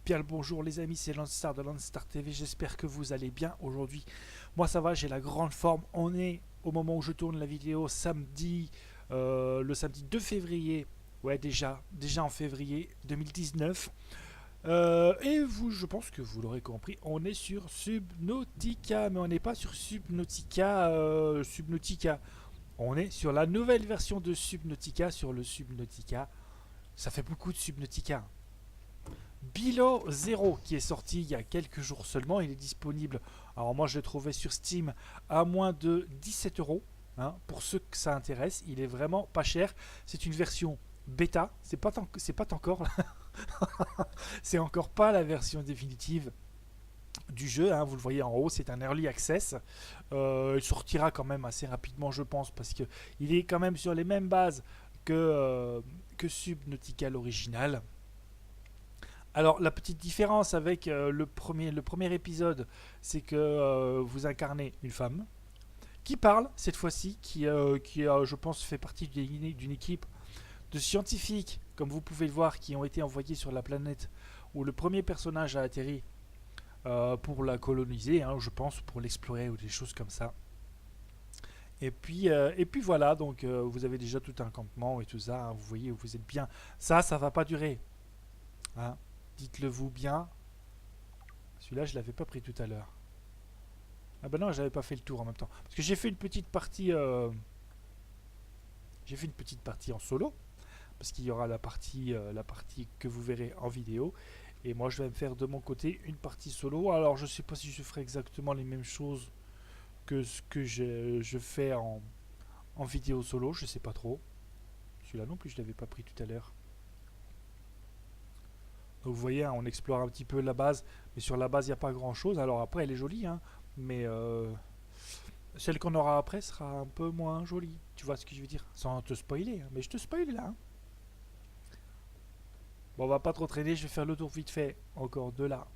Bien le bonjour les amis, c'est Landstar de Landstar TV, j'espère que vous allez bien aujourd'hui. Moi ça va, j'ai la grande forme. On est au moment où je tourne la vidéo samedi, le samedi 2 février. Ouais déjà en février 2019. Et vous, je pense que vous l'aurez compris, on est sur Subnautica, mais on n'est pas sur Subnautica. On est sur la nouvelle version de Subnautica, sur le Subnautica. Ça fait beaucoup de Subnautica. Below Zero qui est sorti il y a quelques jours seulement, il est disponible. Alors moi je l'ai trouvé sur Steam à moins de 17 euros. Hein, pour ceux que ça intéresse, il est vraiment pas cher. C'est une version bêta, c'est pas encore, c'est encore pas la version définitive du jeu. Hein, vous le voyez en haut, c'est un early access. Il sortira quand même assez rapidement, je pense, parce que il est quand même sur les mêmes bases que Subnautica l'original. Alors la petite différence avec le premier épisode, c'est que vous incarnez une femme qui parle cette fois-ci, qui je pense fait partie d'une équipe de scientifiques, comme vous pouvez le voir, qui ont été envoyés sur la planète où le premier personnage a atterri pour la coloniser, hein, je pense, pour l'explorer ou des choses comme ça. Et puis voilà, donc vous avez déjà tout un campement et tout ça, hein, vous voyez où vous êtes bien. Ça va pas durer. Hein. Dites-le vous bien. Celui-là, je l'avais pas pris tout à l'heure. Ah bah non, j'avais pas fait le tour en même temps. Parce que j'ai fait une petite partie. J'ai fait une petite partie en solo. Parce qu'il y aura la partie que vous verrez en vidéo. Et moi, je vais me faire de mon côté une partie solo. Alors, je sais pas si je ferai exactement les mêmes choses que ce que je fais en vidéo solo. Je sais pas trop. Celui-là non plus, je l'avais pas pris tout à l'heure. Donc vous voyez, hein, on explore un petit peu la base, mais sur la base, il n'y a pas grand-chose. Alors après, elle est jolie, hein, mais celle qu'on aura après sera un peu moins jolie. Tu vois ce que je veux dire? Sans te spoiler, hein, mais je te spoil là. Hein. Bon, on va pas trop traîner, je vais faire le tour vite fait encore de là.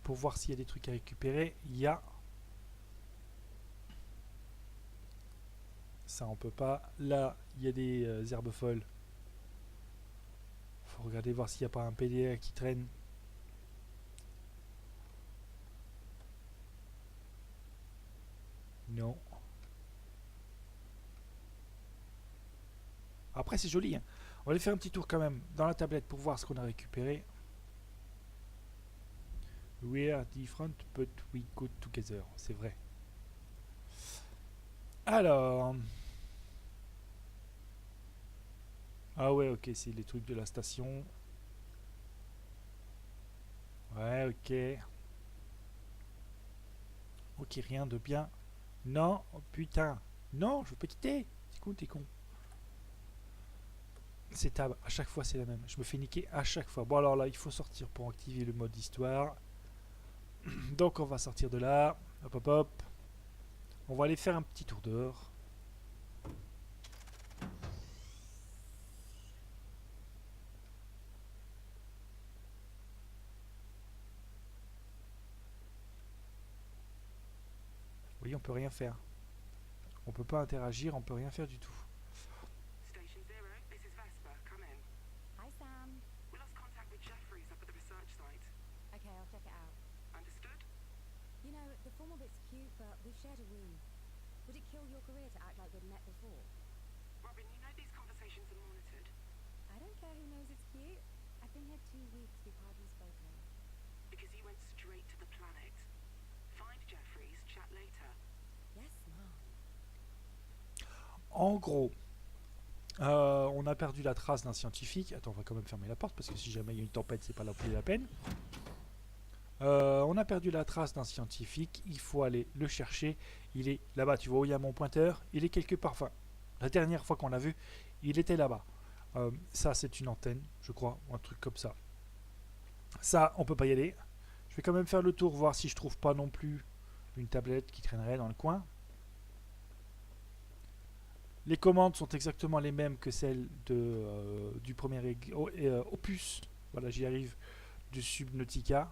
Pour voir s'il y a des trucs à récupérer. Il y a... Ça, on peut pas. Là, il y a des herbes folles. Faut regarder voir s'il n'y a pas un PDA qui traîne. Non. Après, c'est joli. Hein. On va aller faire un petit tour quand même dans la tablette pour voir ce qu'on a récupéré. We are different, but we go together. C'est vrai. Alors. Ah ouais, ok, c'est les trucs de la station. Ouais, ok. Ok, rien de bien. Non, oh, putain. Non, je veux pas quitter. T'es con. C'est tab. À chaque fois, c'est la même. Je me fais niquer à chaque fois. Bon, alors là, il faut sortir pour activer le mode histoire. Donc, on va sortir de là. Hop, hop, hop. On va aller faire un petit tour dehors. Vous voyez, on peut rien faire. On peut pas interagir, on peut rien faire du tout. Station Zero, this is Vesper. Come in. Hi, Sam. We lost contact with Jeffries up at the research site. Okay, I'll check it out. Understood? You know, the formal bit's cute, but we've shared a room. Would it kill your career to act like we'd met before? Robin, you know these conversations are monitored. I don't care who knows it's cute. I've been here 2 weeks, we've hardly spoken. Because you went straight to the planet. Find Jeffries, chat later. Yes, Mom. En gros, on a perdu la trace d'un scientifique. Attends, on va quand même fermer la porte parce que si jamais il y a une tempête, c'est pas la peine. On a perdu la trace d'un scientifique. Il faut aller le chercher. Il est là-bas. Tu vois où il y a mon pointeur? Il est quelque part. Enfin, la dernière fois qu'on l'a vu, il était là-bas. Ça, c'est une antenne, je crois, ou un truc comme ça. Ça, on peut pas y aller. Je vais quand même faire le tour, voir si je trouve pas non plus une tablette qui traînerait dans le coin. Les commandes sont exactement les mêmes que celles du premier opus. Voilà, j'y arrive. Du Subnautica.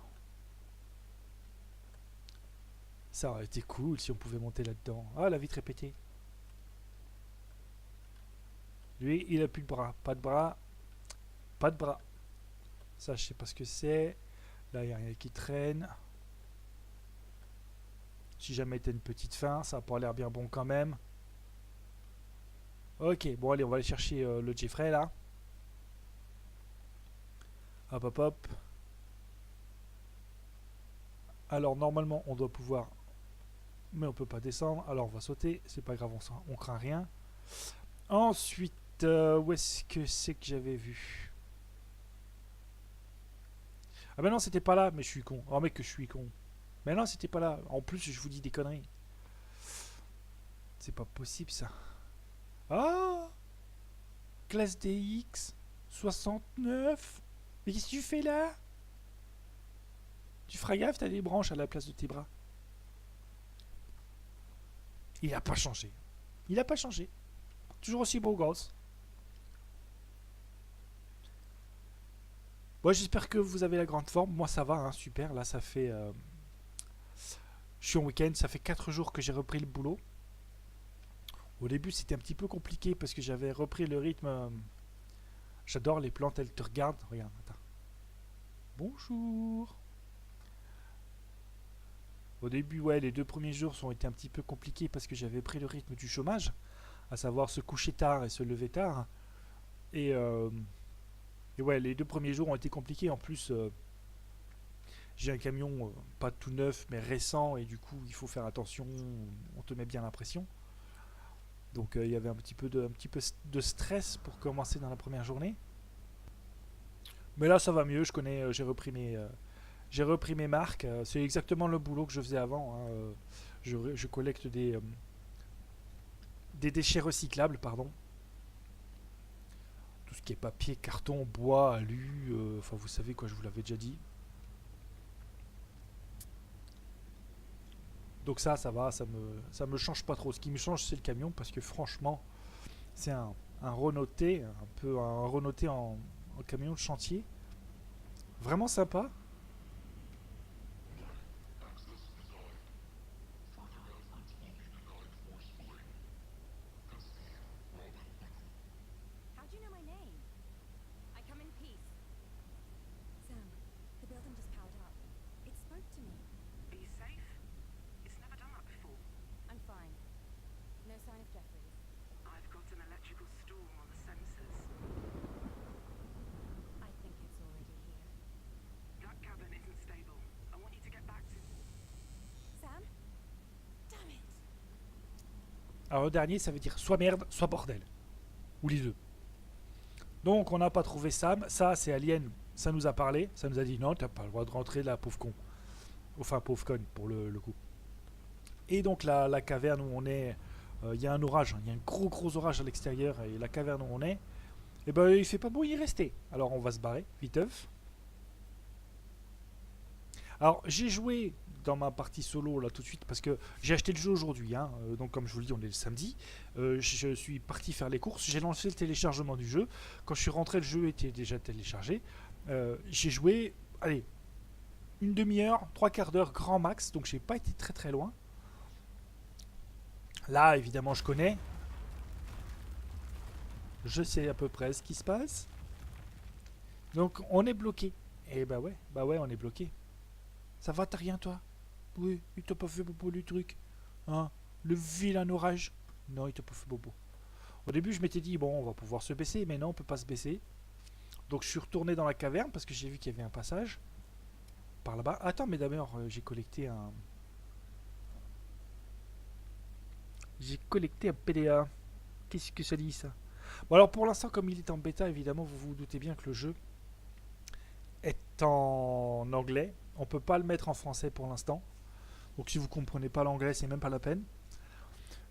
Ça aurait été cool si on pouvait monter là-dedans. Ah, la vitre est pétée. Lui, il a plus de bras. Pas de bras. Pas de bras. Ça, je sais pas ce que c'est. Là, il n'y a rien qui traîne. Si jamais t'as une petite faim, ça a pas l'air bien bon quand même. Ok, bon allez, on va aller chercher le Jeffrey là. Hop hop hop. Alors normalement on doit pouvoir, mais on peut pas descendre. Alors on va sauter, c'est pas grave, on craint rien. Ensuite, où est-ce que c'est que j'avais vu? Ah ben non, c'était pas là, mais je suis con. Oh mec, que je suis con. Mais non, c'était pas là. En plus, je vous dis des conneries. C'est pas possible ça. Ah, classe DX 69. Mais qu'est-ce que tu fais là? Tu feras gaffe, t'as des branches à la place de tes bras. Il a pas changé. Il a pas changé. Toujours aussi beau gosse. Bon, j'espère que vous avez la grande forme. Moi, ça va, hein, super. Là, ça fait... je suis en week-end. Ça fait 4 jours que j'ai repris le boulot. Au début, c'était un petit peu compliqué parce que j'avais repris le rythme. J'adore les plantes, elles te regardent. Regarde, attends. Bonjour. Au début, ouais, les 2 premiers jours ont été un petit peu compliqués parce que j'avais pris le rythme du chômage, à savoir se coucher tard et se lever tard. Et, euh, et ouais, les 2 premiers jours ont été compliqués. En plus, j'ai un camion pas tout neuf mais récent et du coup, il faut faire attention. On te met bien la pression. Donc, il y avait un petit peu de stress pour commencer dans la première journée. Mais là, ça va mieux. Je connais, j'ai repris mes marques. C'est exactement le boulot que je faisais avant, hein. Je collecte des déchets recyclables, pardon. Tout ce qui est papier, carton, bois, alu, enfin vous savez quoi, je vous l'avais déjà dit. Donc ça va, ça me change pas trop. Ce qui me change, c'est le camion parce que franchement, c'est un Renault T, un peu un Renault T en camion de chantier. Vraiment sympa. How do you know my name? I come in peace. Sam, the building just powered up. It spoke to me. Are you safe? It's never done that before. I'm fine. No sign of Jeffries. I've got an electrical storm on the sensors. I think it's already here. That cabin isn't stable. I want you to get back to... Sam? Damn it! Alors le dernier, ça veut dire soit merde, soit bordel. Ou les deux. Donc on n'a pas trouvé Sam. Ça, c'est Alien. Ça nous a parlé. Ça nous a dit non, t'as pas le droit de rentrer là, pauvre con. Enfin, pauvre conne pour le coup. Et donc la caverne où on est, il y a un orage. Il y a un gros orage à l'extérieur. Et la caverne où on est, eh ben, il fait pas beau y rester. Alors on va se barrer, viteuf. Alors j'ai joué dans ma partie solo là tout de suite parce que j'ai acheté le jeu aujourd'hui, hein. Donc comme je vous le dis, on est le samedi. Je suis parti faire les courses, j'ai lancé le téléchargement du jeu. Quand je suis rentré, le jeu était déjà téléchargé. J'ai joué, allez, une demi-heure, 3/4 d'heure grand max, donc j'ai pas été très loin. Là évidemment je connais, je sais à peu près ce qui se passe. Donc on est bloqué. Et bah ouais on est bloqué. Ça va, t'as rien toi? Oui, il t'a pas fait bobo du truc. Hein? Le vilain orage. Non, il t'a pas fait bobo. Au début, je m'étais dit, bon, on va pouvoir se baisser, mais non, on peut pas se baisser. Donc, je suis retourné dans la caverne parce que j'ai vu qu'il y avait un passage par là-bas. Attends, mais d'abord, j'ai collecté un. J'ai collecté un PDA. Qu'est-ce que ça dit ça? Bon, alors pour l'instant, comme il est en bêta, évidemment, vous vous doutez bien que le jeu est en anglais. On peut pas le mettre en français pour l'instant. Donc si vous comprenez pas l'anglais, c'est même pas la peine.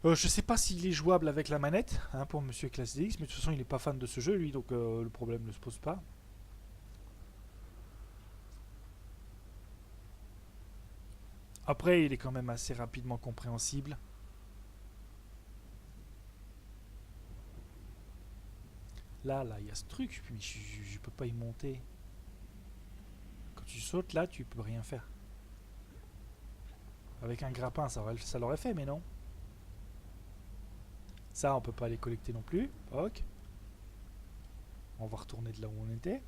Je sais pas s'il est jouable avec la manette, hein, pour Monsieur Class DX, mais de toute façon il n'est pas fan de ce jeu lui, donc le problème ne se pose pas. Après, il est quand même assez rapidement compréhensible. Là, il y a ce truc, mais je peux pas y monter. Quand tu sautes là, tu peux rien faire. Avec un grappin, ça l'aurait fait, mais non. Ça, on peut pas les collecter non plus. Ok. On va retourner de là où on était.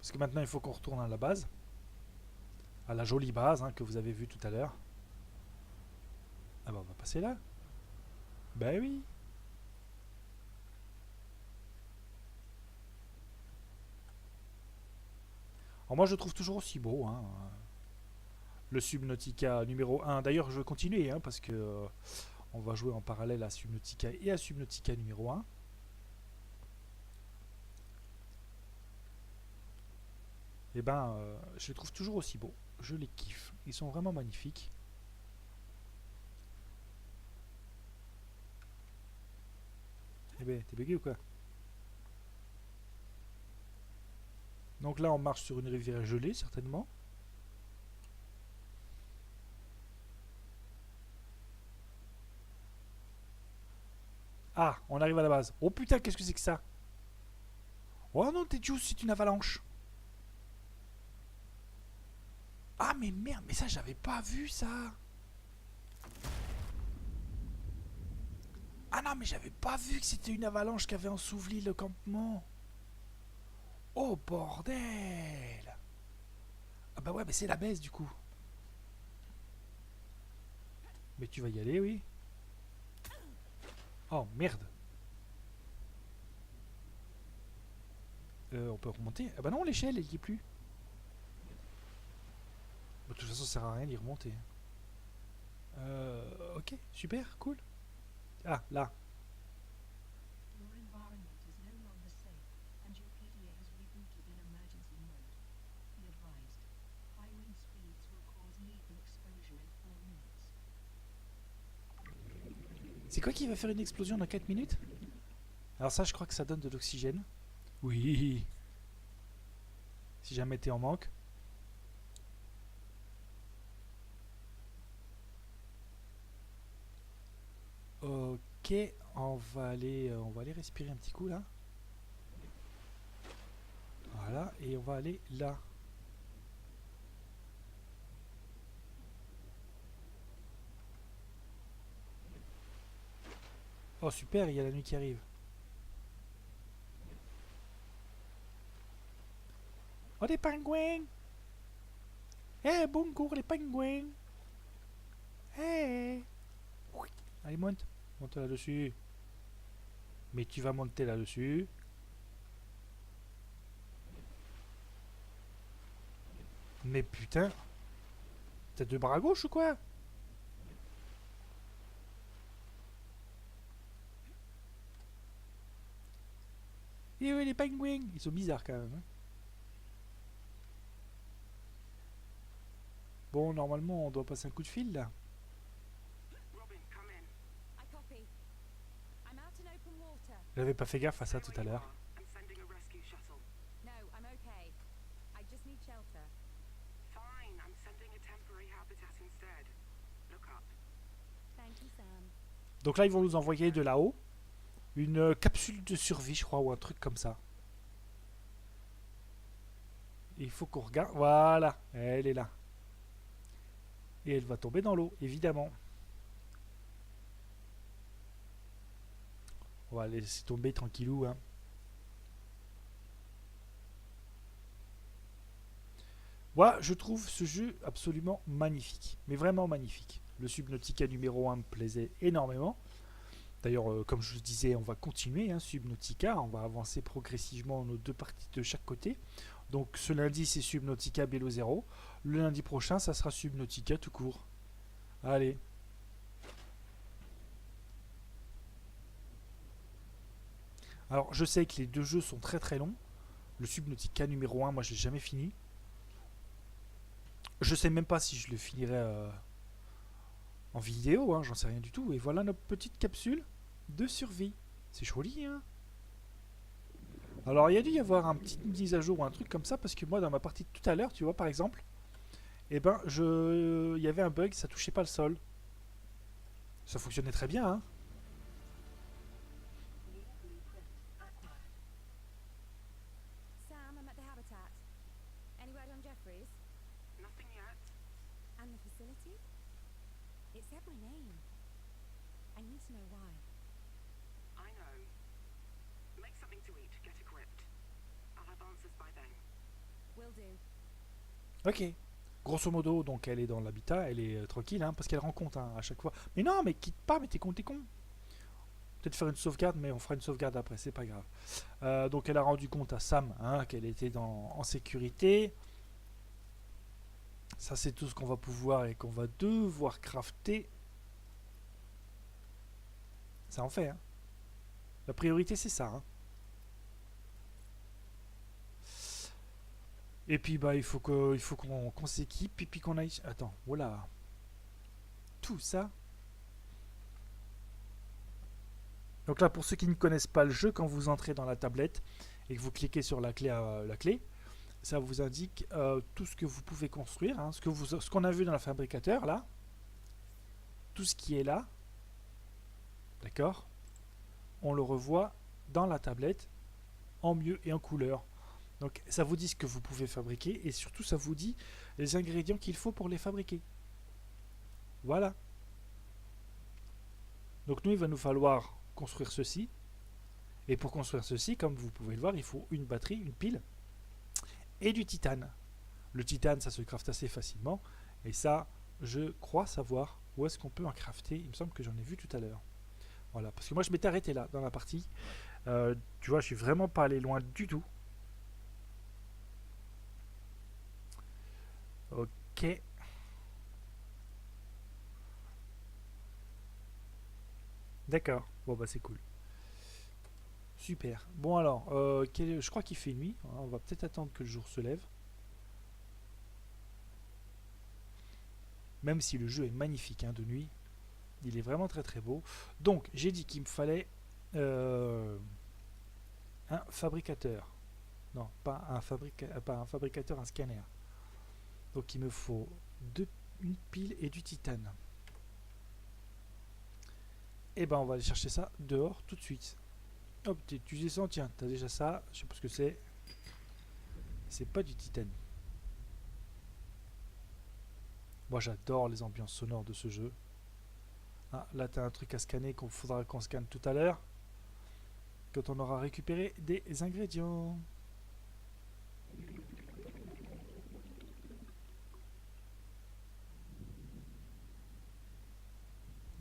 Parce que maintenant il faut qu'on retourne à la base. À la jolie base hein, que vous avez vue tout à l'heure. Ah bah on va passer là. Bah oui. Alors moi je le trouve toujours aussi beau. Hein. Le Subnautica numéro 1. D'ailleurs je vais continuer hein, parce que on va jouer en parallèle à Subnautica et à Subnautica numéro 1. Et ben je les trouve toujours aussi beaux. Je les kiffe. Ils sont vraiment magnifiques. Eh ben, t'es bugué ou quoi? Donc là, on marche sur une rivière gelée, certainement. Ah, on arrive à la base. Oh putain, qu'est-ce que c'est que ça? Oh non, t'es juice, c'est une avalanche. Ah mais merde, mais ça, j'avais pas vu ça. Ah non, mais j'avais pas vu que c'était une avalanche qui avait ensouveli le campement. Oh bordel. Ah bah ouais, mais c'est la baisse du coup. Mais tu vas y aller, oui. Oh merde. On peut remonter. Ah bah non, l'échelle, elle y est plus. Bah, de toute façon, ça sert à rien d'y remonter. Ok, super, cool. Ah, là. Your environment is no longer safe, and your PDA has rebooted in emergency mode. Be advised, high wind speeds will cause lethal exposure in 4 minutes. C'est quoi qui va faire une explosion dans 4 minutes? Alors ça, je crois que ça donne de l'oxygène. Oui. Si jamais t'es en manque. Ok, on va aller respirer un petit coup là. Voilà, et on va aller là. Oh super, il y a la nuit qui arrive. Oh des pingouins. Eh bonjour les pingouins. Eh. Allez monte, monte là-dessus. Mais tu vas monter là-dessus. Mais putain. T'as deux bras à gauche ou quoi? Et oui les pingouins. Ils sont bizarres quand même. Hein. Bon, normalement, on doit passer un coup de fil là. Robin, come in. I copy. I'm out in open water. J'avais pas fait gaffe à ça tout à Stay where you l'heure. are. I'm sending a rescue shuttle. No, I'm okay. I just need shelter. Fine, I'm sending a temporary habitat instead. Look up. Thank you, Sam. Donc là, ils vont nous envoyer de là-haut une capsule de survie, je crois, ou un truc comme ça. Et il faut qu'on regarde. Voilà, elle est là. Et elle va tomber dans l'eau, évidemment. On va laisser tomber tranquillou. Hein. Moi, je trouve ce jeu absolument magnifique. Mais vraiment magnifique. Le Subnautica numéro 1 me plaisait énormément. D'ailleurs, comme je vous disais, on va continuer hein, Subnautica. On va avancer progressivement nos deux parties de chaque côté. Donc ce lundi, c'est Subnautica Below Zero. Le lundi prochain, ça sera Subnautica tout court. Allez. Alors, je sais que les deux jeux sont très très longs. Le Subnautica numéro 1, moi, j'ai jamais fini. Je sais même pas si je le finirai en vidéo, hein, j'en sais rien du tout. Et voilà notre petite capsule de survie. C'est joli, hein. Alors, il y a dû y avoir un petit mise à jour ou un truc comme ça, parce que moi, dans ma partie de tout à l'heure, tu vois, par exemple, eh ben, il y avait un bug, ça touchait pas le sol. Ça fonctionnait très bien, hein. New blueprint acquired. Sam, I'm at the habitat. Any word on Jeffries? Nothing yet. And the facility? It said my name. I need to know why. I know. Make something to eat. Get equipped. I'll have answers by then. Will do. Ok. Grosso modo, donc elle est dans l'habitat, elle est tranquille, hein, parce qu'elle rend compte hein, à chaque fois. Mais non, mais quitte pas, mais t'es con, t'es con. Peut-être faire une sauvegarde, mais on fera une sauvegarde après, c'est pas grave. Donc elle a rendu compte à Sam hein, qu'elle était en sécurité. Ça c'est tout ce qu'on va pouvoir et qu'on va devoir crafter. Ça en fait. Hein. La priorité c'est ça. Hein. Et puis bah il faut qu'on s'équipe et puis qu'on aille. Attends, voilà. Tout ça. Donc là pour ceux qui ne connaissent pas le jeu, quand vous entrez dans la tablette et que vous cliquez sur la clé, ça vous indique tout ce que vous pouvez construire, hein, ce qu'on a vu dans le fabricateur là, tout ce qui est là, d'accord, on le revoit dans la tablette en mieux et en couleur. Donc ça vous dit ce que vous pouvez fabriquer et surtout ça vous dit les ingrédients qu'il faut pour les fabriquer. Voilà. Donc nous il va nous falloir construire ceci. Et pour construire ceci, comme vous pouvez le voir, il faut une batterie, une pile et du titane. Le titane, ça se crafte assez facilement. Et ça, je crois savoir où est-ce qu'on peut en crafter. Il me semble que j'en ai vu tout à l'heure. Voilà, parce que moi je m'étais arrêté là dans la partie. Tu vois, je suis vraiment pas allé loin du tout. Ok. D'accord. Bon bah c'est cool. Super. Bon alors, je crois qu'il fait nuit. On va peut-être attendre que le jour se lève. Même si le jeu est magnifique hein, de nuit. Il est vraiment très très beau. Donc, j'ai dit qu'il me fallait un fabricateur. Non, pas un fabricateur, un scanner. Donc, il me faut une pile et du titane. Et ben, on va aller chercher ça dehors tout de suite. Hop, tu descends, tiens, t'as déjà ça. Je sais pas ce que c'est. C'est pas du titane. Moi, j'adore les ambiances sonores de ce jeu. Ah, là, tu as un truc à scanner qu'il faudra qu'on scanne tout à l'heure. Quand on aura récupéré des ingrédients.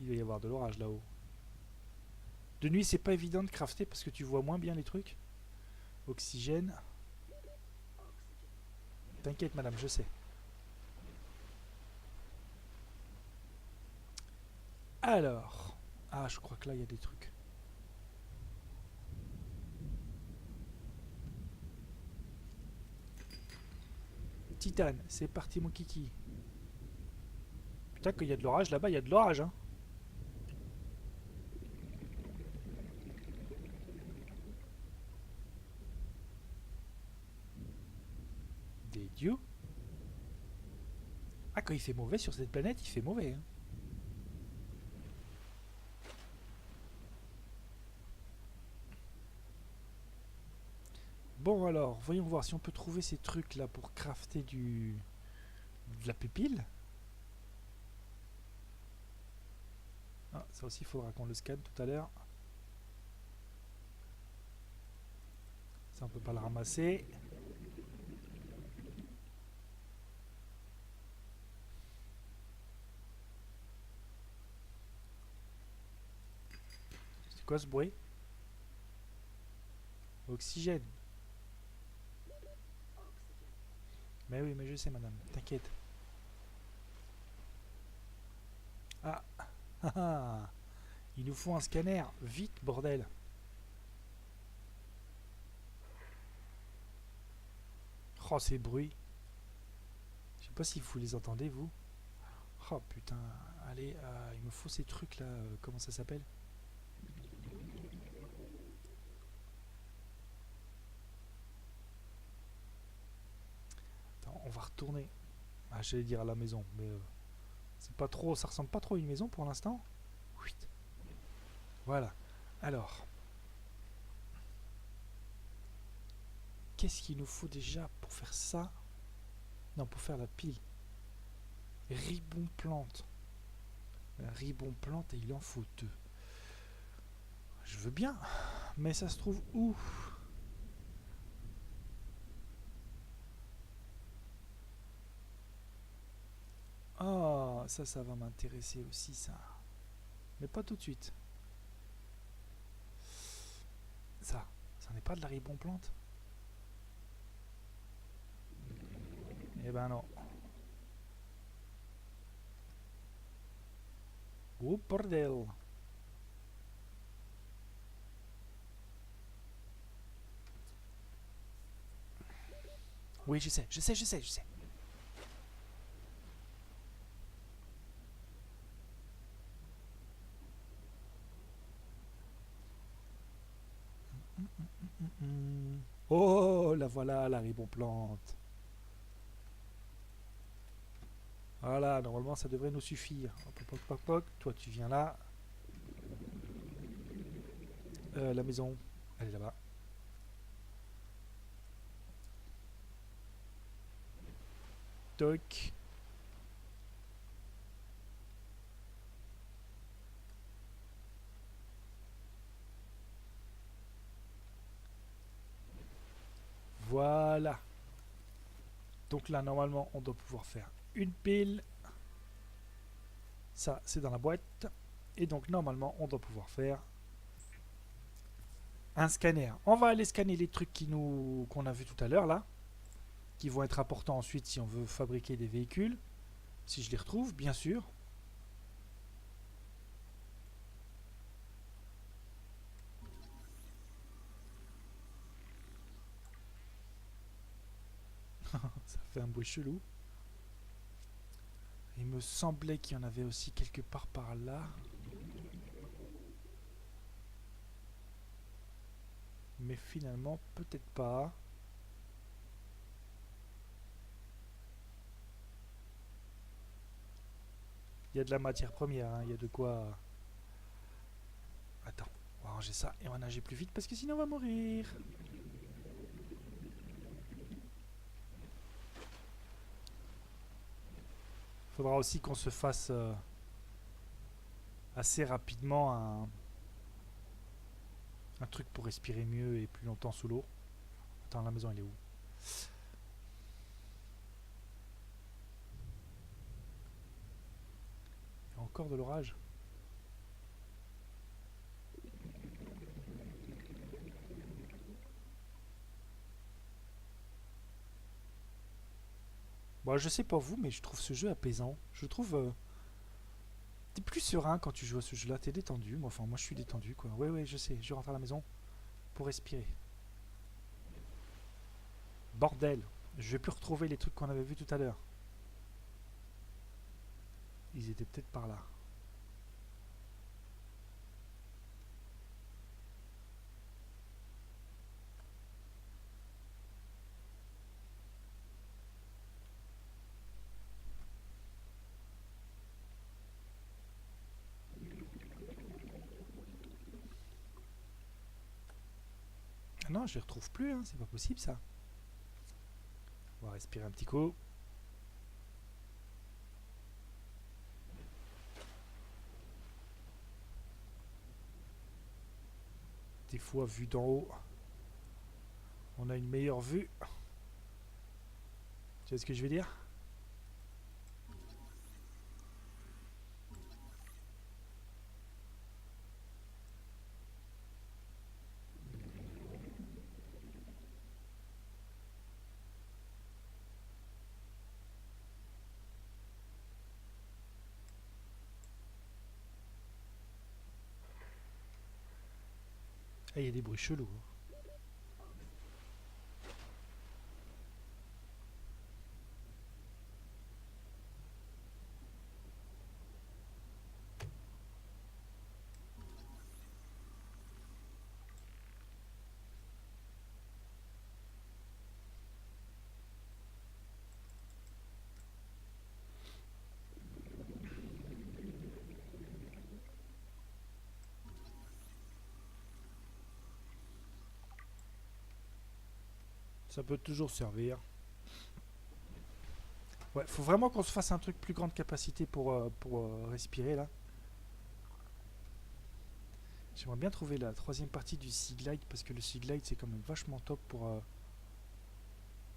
Il va y avoir de l'orage là-haut. De nuit, c'est pas évident de crafter parce que tu vois moins bien les trucs. Oxygène. T'inquiète, madame, je sais. Alors. Ah, je crois que là, il y a des trucs. Titane, c'est parti, mon kiki. Putain, qu'il y a de l'orage là-bas, il y a de l'orage, hein. Des dieux. Ah, quand il fait mauvais sur cette planète, il fait mauvais, hein. Bon alors, voyons voir si on peut trouver ces trucs là pour crafter de la pupille. Ah, ça aussi il faudra qu'on le scanne tout à l'heure. Ça on peut pas le ramasser. C'est quoi ce bruit? Oxygène. Mais oui, mais je sais madame, t'inquiète. Ah, ah, ah. Il nous faut un scanner, vite bordel. Oh ces bruits. Je sais pas si vous les entendez vous. Oh putain, allez, il me faut ces trucs là, comment ça s'appelle? Attends, on va retourner. Ah, j'allais dire à la maison, mais c'est pas trop, ça ressemble pas trop à une maison pour l'instant. Voilà. Alors, qu'est-ce qu'il nous faut déjà pour faire ça? Non, pour faire la pile. Ribon plante. Un ribon plante et il en faut 2. Je veux bien, mais ça se trouve où? ça va m'intéresser aussi, ça. Mais pas tout de suite. Ça n'est pas de la ribon plante? Eh ben non. Oh bordel. Oui, je sais. Oh, la voilà, la ribon plante. Voilà, normalement ça devrait nous suffire. Hop, hop, hop, hop, hop. Toi tu viens là. La maison, elle est là-bas. Toc. Voilà. Donc là, normalement, on doit pouvoir faire une pile. Ça, c'est dans la boîte. Et donc, normalement, on doit pouvoir faire un scanner. On va aller scanner les trucs qu'on a vu tout à l'heure, là. Qui vont être importants ensuite si on veut fabriquer des véhicules. Si je les retrouve, bien sûr. Ça fait un bruit chelou. Il me semblait qu'il y en avait aussi quelque part par là. Mais finalement, peut-être pas. Il y a de la matière première, hein. Il y a de quoi... Attends, on va ranger ça et on va nager plus vite parce que sinon on va mourir. Faudra aussi qu'on se fasse assez rapidement un truc pour respirer mieux et plus longtemps sous l'eau. Attends, la maison elle est où? Il y a encore de l'orage. Bon, je sais pas vous, mais je trouve ce jeu apaisant. Je trouve... t'es plus serein quand tu joues à ce jeu-là, t'es détendu. Enfin, moi je suis détendu, quoi. Ouais, je sais, je rentre à la maison pour respirer. Bordel, je vais plus retrouver les trucs qu'on avait vus tout à l'heure. Ils étaient peut-être par là. Ah non, je les retrouve plus, hein, c'est pas possible ça. On va respirer un petit coup. Des fois, vu d'en haut, on a une meilleure vue. Tu vois ce que je veux dire? Ah, il y a des bruits chelous. Ça peut toujours servir. Ouais, faut vraiment qu'on se fasse un truc plus grande capacité pour respirer là. J'aimerais bien trouver la troisième partie du Sea Glide parce que le Sea Glide c'est quand même vachement top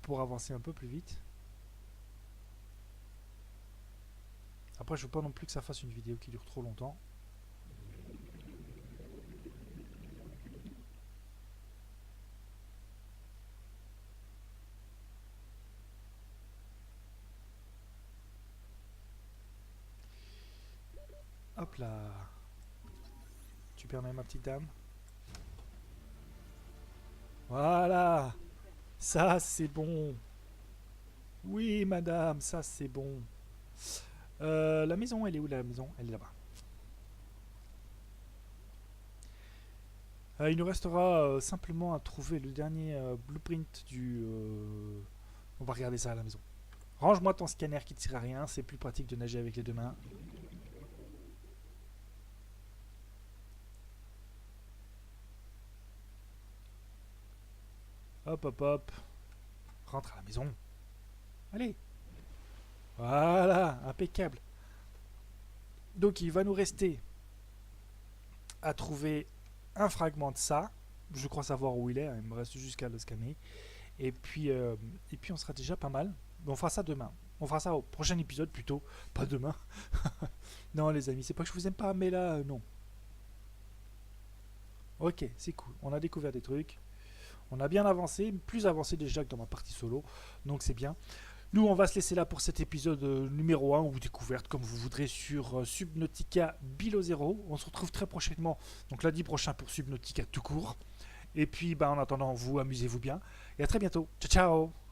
pour avancer un peu plus vite. Après, je veux pas non plus que ça fasse une vidéo qui dure trop longtemps. Hop là. Tu permets ma petite dame? Voilà. Ça, c'est bon. Oui, madame, ça, c'est bon. La maison, elle est où la maison? Elle est là-bas. Il nous restera simplement à trouver le dernier blueprint du... On va regarder ça à la maison. Range-moi ton scanner qui ne sert à rien, c'est plus pratique de nager avec les deux mains. Hop, hop, hop. Rentre à la maison. Allez. Voilà, impeccable. Donc il va nous rester à trouver un fragment de ça. Je crois savoir où il est, hein, il me reste jusqu'à le scanner. Et puis on sera déjà pas mal. Mais on fera ça demain. On fera ça au prochain épisode plutôt, pas demain. Non les amis, c'est pas que je vous aime pas, mais là, non. Ok, c'est cool. On a découvert des trucs. On a bien avancé, plus avancé déjà que dans ma partie solo. Donc c'est bien. Nous, on va se laisser là pour cet épisode numéro 1 ou découverte, comme vous voudrez, sur Subnautica Below Zero. On se retrouve très prochainement, donc lundi prochain pour Subnautica tout court. Et puis, en attendant, vous, amusez-vous bien. Et à très bientôt. Ciao, ciao!